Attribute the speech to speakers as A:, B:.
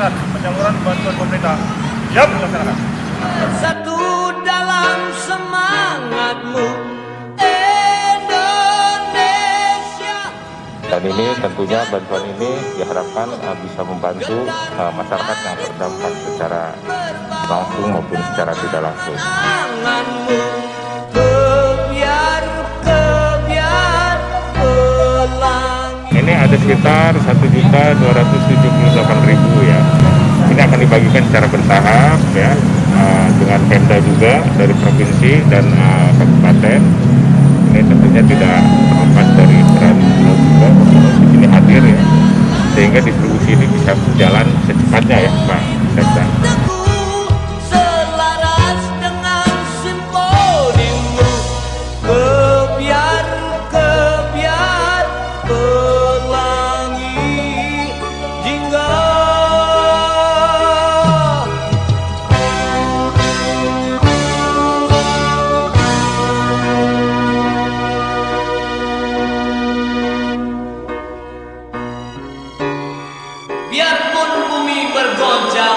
A: percepatan penyaluran bantuan pemerintah. Siap dilaksanakan.
B: Satu dalam semangatmu Indonesia.
C: Dan ini tentunya bantuan ini diharapkan bisa membantu masyarakat yang terdampak secara langsung maupun secara tidak langsung.
B: Tanganmu kebiar pelangi.
C: Ini ada sekitar 1.278.000 ya. Ini akan dibagikan secara bertahap ya, dengan Pemda juga dari provinsi dan kabupaten. Ini tentunya tidak terlepas dari peran juga di sini hadir ya, sehingga distribusi ini bisa berjalan secepatnya ya Pak Sekda.
B: Selaras dengan simfonimu kebiar pelangi jingga. Biarpun bumi bergoncang,